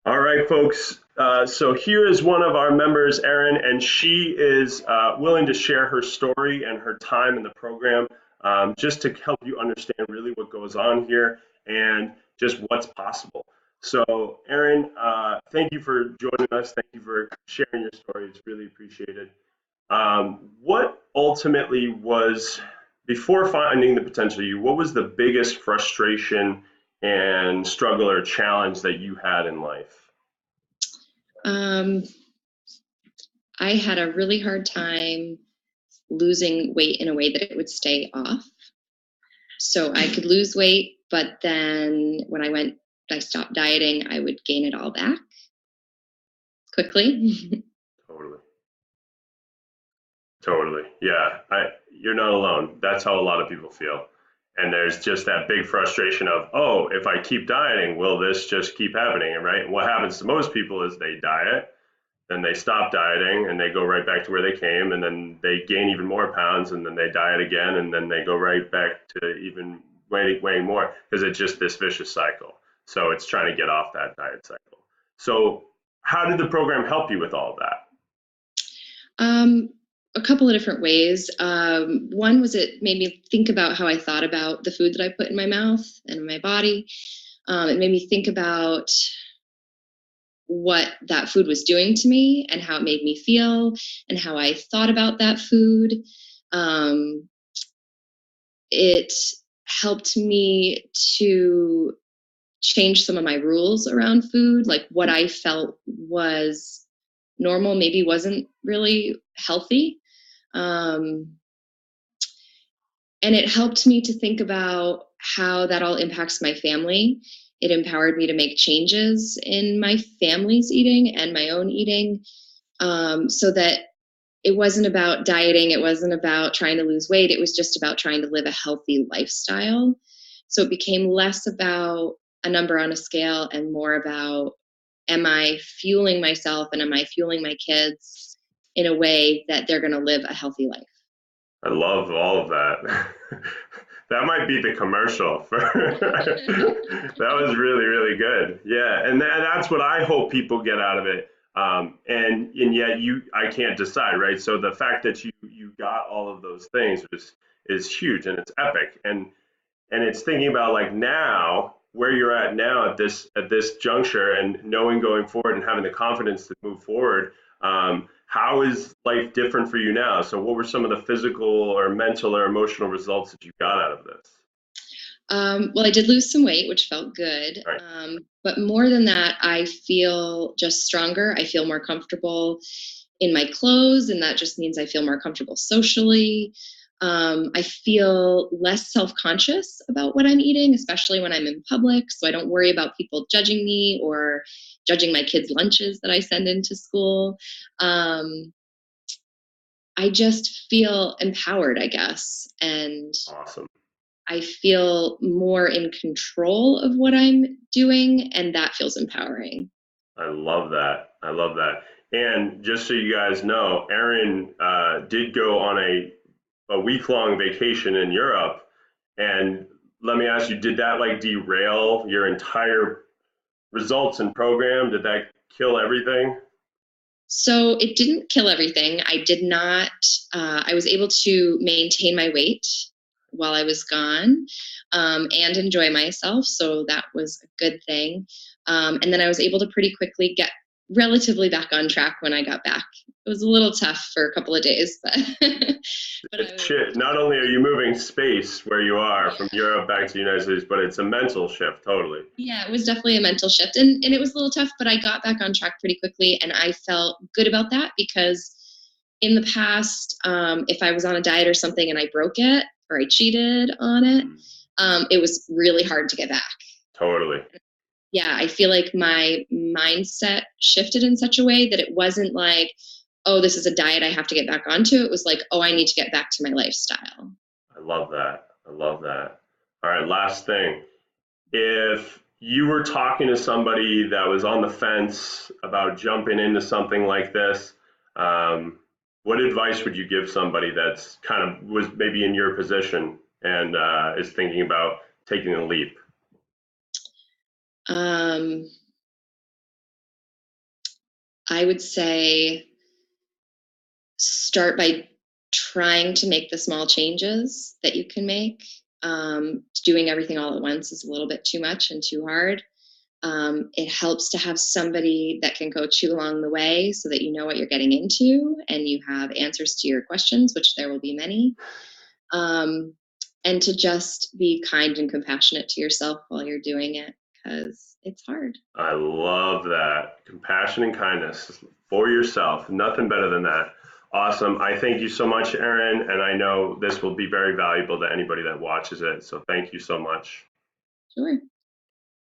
All right, folks. So here is one of our members, Erin, and she is willing to share her story and her time in the program just to help you understand really what goes on here and just what's possible. So, Erin, thank you for joining us. Thank you for sharing your story. It's really appreciated. What ultimately was, before finding the potential you, what was the biggest frustration and struggle or challenge that you had in life? Um, I had a really hard time losing weight in a way that it would stay off. So I could lose weight, but then I stopped dieting, I would gain it all back quickly. Totally. Totally. Yeah. You're not alone. That's how a lot of people feel. And there's just that big frustration of, oh, if I keep dieting, will this just keep happening? Right. And what happens to most people is they diet, then they stop dieting and they go right back to where they came, and then they gain even more pounds, and then they diet again, and then they go right back to even weighing more because it's just this vicious cycle. So it's trying to get off that diet cycle. So, how did the program help you with all of that? um, a couple of different ways. One was it made me think about how I thought about the food that I put in my mouth and in my body. It made me think about what that food was doing to me and how it made me feel and how I thought about that food. Um, it helped me to change some of my rules around food, like what I felt was normal maybe wasn't really healthy. Um, and it helped me to think about how that all impacts my family. It empowered me to make changes in my family's eating and my own eating, so that it wasn't about dieting. It wasn't about trying to lose weight. It was just about trying to live a healthy lifestyle. So it became less about a number on a scale and more about, am I fueling myself and am I fueling my kids in a way that they're going to live a healthy life? I love all of that. That might be the commercial for that was really, really good. Yeah, and that's what I hope people get out of it. And yet I can't decide, right? So the fact that you got all of those things is huge and it's epic. And it's thinking about like now where you're at now at this juncture and knowing going forward and having the confidence to move forward. How is life different for you now? So what were some of the physical or mental or emotional results that you got out of this? Well, I did lose some weight, which felt good. All right. But more than that, I feel just stronger. I feel more comfortable in my clothes, and that just means I feel more comfortable socially. I feel less self conscious about what I'm eating, especially when I'm in public. So I don't worry about people judging me or judging my kids' lunches that I send into school. Um, I just feel empowered, I guess. And Awesome. I feel more in control of what I'm doing, and that feels empowering. I love that. I love that. And just so you guys know, Erin did go on a week long vacation in Europe. And let me ask you, did that like derail your entire results and program? Did that kill everything? So it didn't kill everything. I did not, I was able to maintain my weight while I was gone, and enjoy myself. So that was a good thing. And then I was able to pretty quickly get relatively back on track when I got back. It was a little tough for a couple of days, but but I It's was able shit. to. Not only are you moving space where you are from Europe back to the United States, but it's a mental shift, totally. Yeah, it was definitely a mental shift, and it was a little tough, but I got back on track pretty quickly, and I felt good about that because in the past, if I was on a diet or something and I broke it or I cheated on it, Mm, it was really hard to get back. totally. Yeah, I feel like my mindset shifted in such a way that it wasn't like, oh, this is a diet I have to get back onto. It was like, oh, I need to get back to my lifestyle. I love that. I love that. All right, last thing. If you were talking to somebody that was on the fence about jumping into something like this, um, what advice would you give somebody that's kind of was maybe in your position and is thinking about taking a leap? Um, I would say start by trying to make the small changes that you can make. Doing everything all at once is a little bit too much and too hard. It helps to have somebody that can coach you along the way so that you know what you're getting into and you have answers to your questions, which there will be many. Um, and to just be kind and compassionate to yourself while you're doing it because it's hard. I love that. Compassion and kindness for yourself. Nothing better than that. Awesome. I thank you so much, Erin, and I know this will be very valuable to anybody that watches it. So thank you so much. Sure.